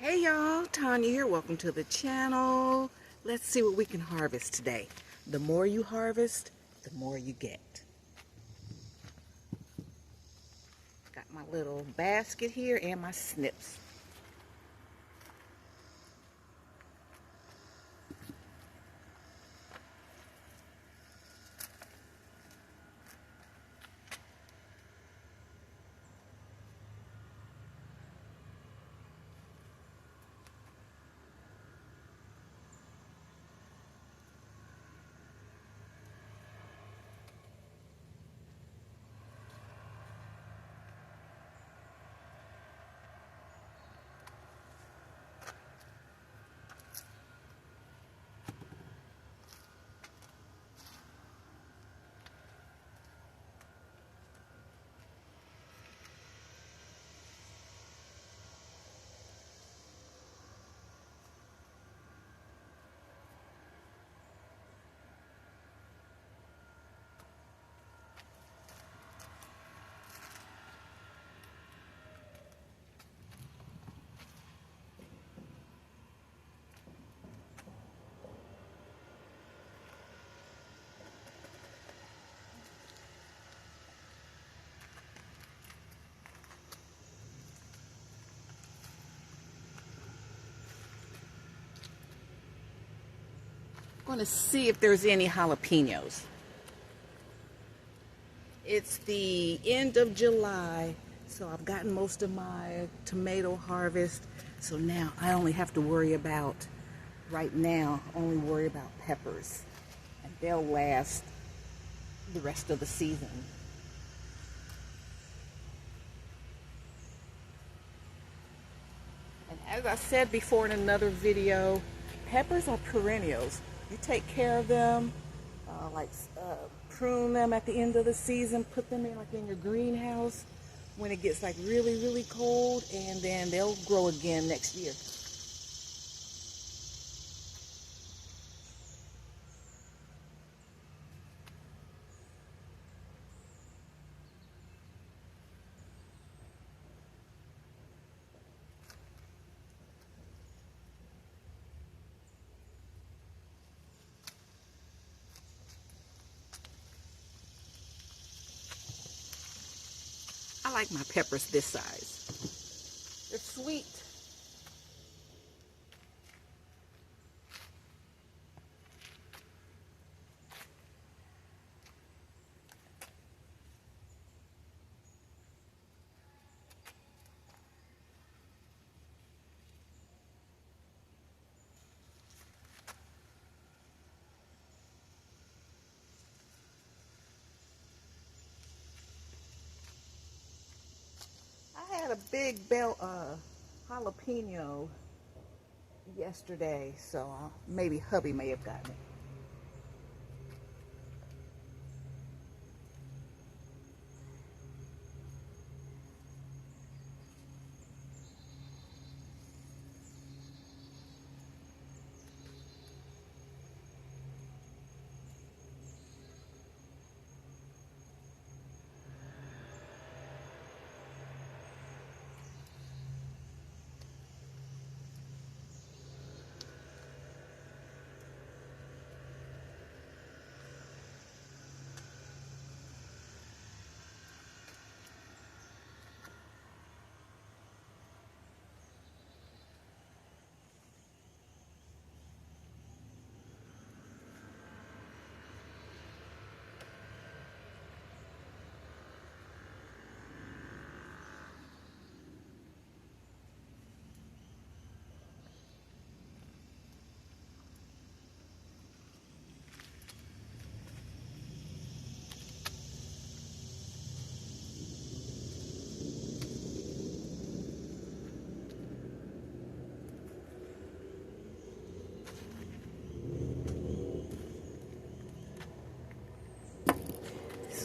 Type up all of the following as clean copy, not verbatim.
Hey y'all, Tanya here. Welcome to the channel. Let's see what we can harvest today. The more you harvest, the more you get. Got my little basket here and my snips. I'm going to see if there's any jalapenos. It's the end of July, so I've gotten most of my tomato harvest. So now I only have to worry about, right now, only worry about peppers. And they'll last the rest of the season. And as I said before in another video, peppers are perennials. You take care of them, prune them at the end of the season, put them in like in your greenhouse when it gets like really cold, and then they'll grow again next year. I like my peppers this size. They're sweet. I had a big jalapeno yesterday, so maybe hubby may have gotten it.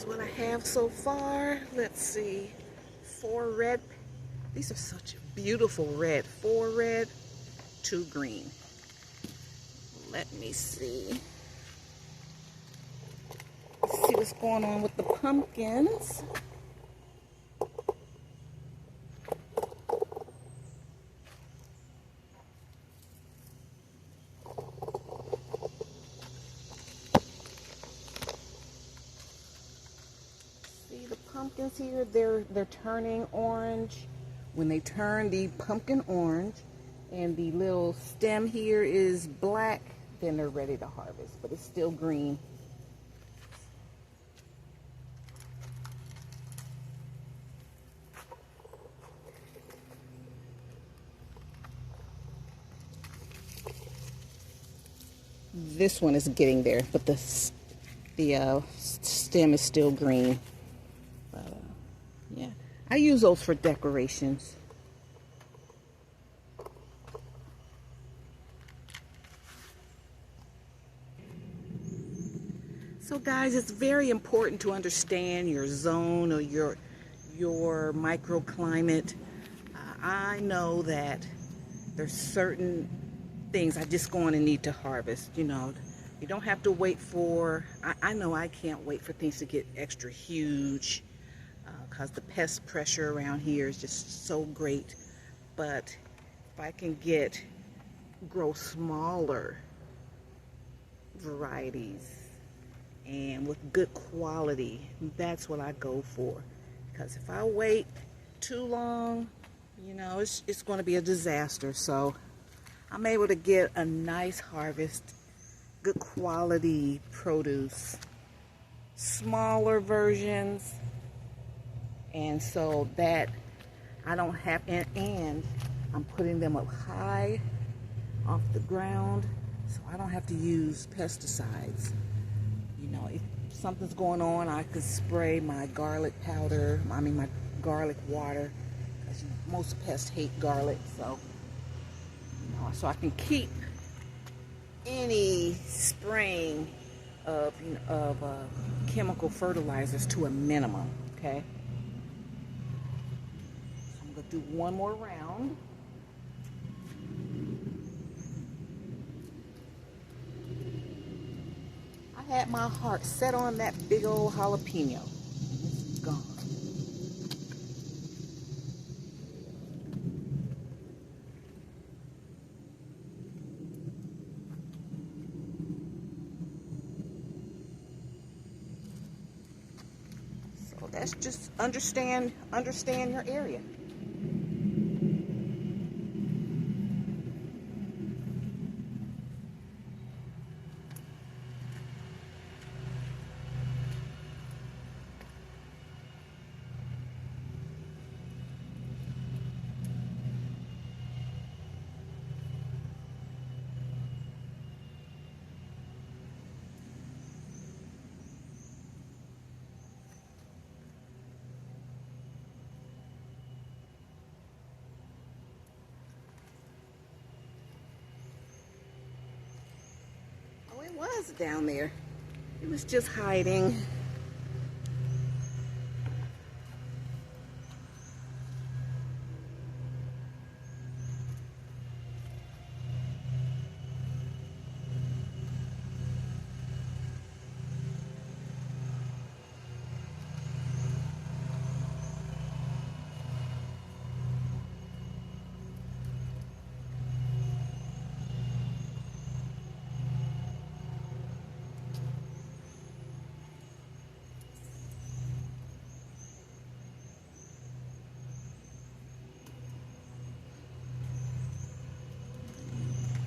What I have so far, let's see, 4 red. These are such a beautiful red. 4 red, 2 green. Let me see. Let's see what's going on with the pumpkins. pumpkins here, they're turning orange. When they turn the pumpkin orange and the little stem here is black, then they're ready to harvest, but it's still green. This one is getting there, but the stem is still green. But yeah, I use those for decorations. So guys, it's very important to understand your zone or your microclimate. I know that there's certain things I just going to need to harvest. You know, you don't have to wait for, I know I can't wait for things to get extra huge because the pest pressure around here is just so great. But if I can grow smaller varieties and with good quality, that's what I go for. Because if I wait too long, you know, it's going to be a disaster. So I'm able to get a nice harvest, good quality produce, smaller versions, and so that I don't have, and I'm putting them up high off the ground, so I don't have to use pesticides. You know, if something's going on, I could spray my garlic powder, my garlic water, because most pests hate garlic, so so I can keep any spraying of chemical fertilizers to a minimum. Okay, so I'm gonna do one more round. I had my heart set on that big old jalapeno. It's gone. So that's just understand your area. It was down there. It was just hiding.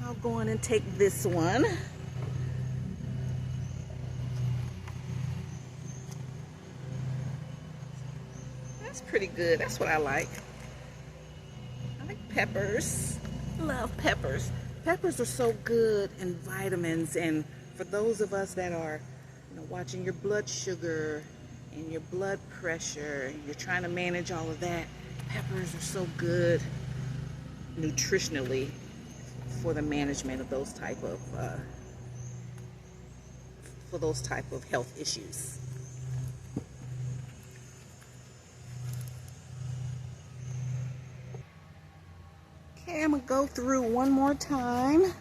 I'll go in and take this one. That's pretty good. That's what I like. I like peppers. Love peppers. Peppers are so good in vitamins, and for those of us that are, watching your blood sugar and your blood pressure, you're trying to manage all of that. Peppers are so good nutritionally for the management of those type of health issues. Okay, I'm gonna go through one more time.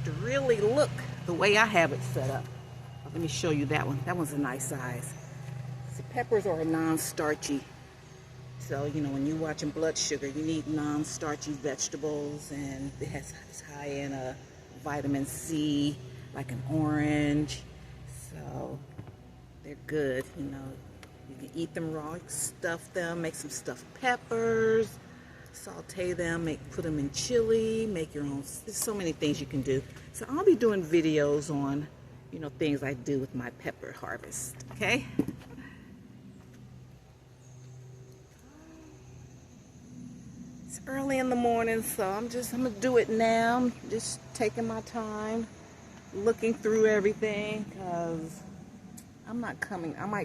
to really look the way I have it set up. Let me show you that one. That one's a nice size. See, peppers are non-starchy. So, you know, when you're watching blood sugar, you need non-starchy vegetables, and it's high in vitamin C, like an orange. So they're good, you know. You can eat them raw, you can stuff them, make some stuffed peppers, saute them, put them in chili, make your own. There's so many things you can do. So I'll be doing videos on, you know, things I do with my pepper harvest, okay? It's early in the morning, so I'm gonna do it now. I'm just taking my time, looking through everything, because I might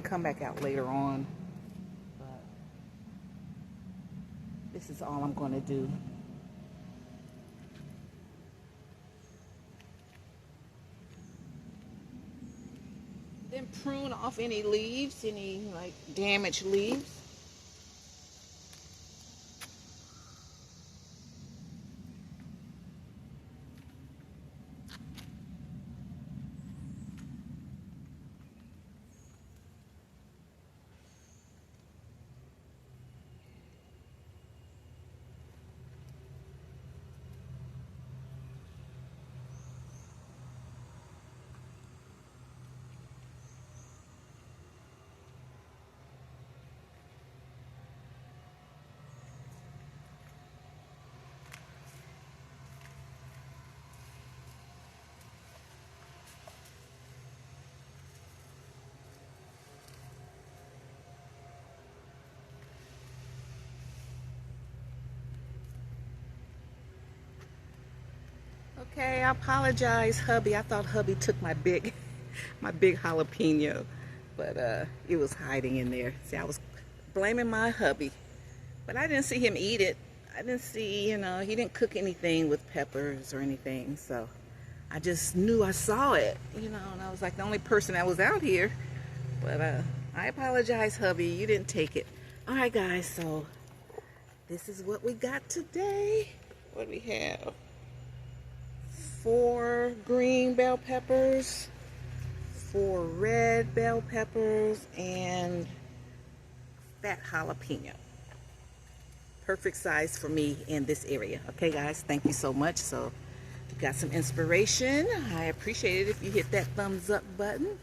come back out later on, but this is all I'm going to do. Then prune off any leaves, any like damaged leaves. Okay, I apologize, hubby. I thought hubby took my big jalapeno, but it was hiding in there. See, I was blaming my hubby, but I didn't see him eat it. I didn't see, you know, he didn't cook anything with peppers or anything, so I just knew I saw it, you know, and I was like the only person that was out here. But I apologize, hubby. You didn't take it. All right, guys, so this is what we got today. What do we have? 4 green bell peppers, 4 red bell peppers, and fat jalapeno. Perfect size for me in this area. Okay, guys, thank you so much. So if you got some inspiration, I appreciate it if you hit that thumbs up button.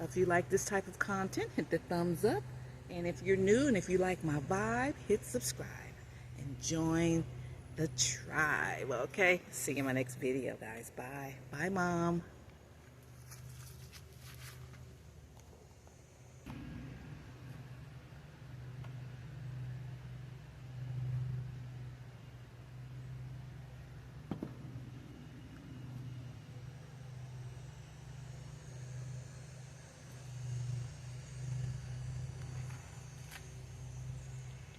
If you like this type of content, hit the thumbs up. And if you're new and if you like my vibe, hit subscribe and join the tribe. Okay, see you in my next video, guys. Bye. Bye, Mom.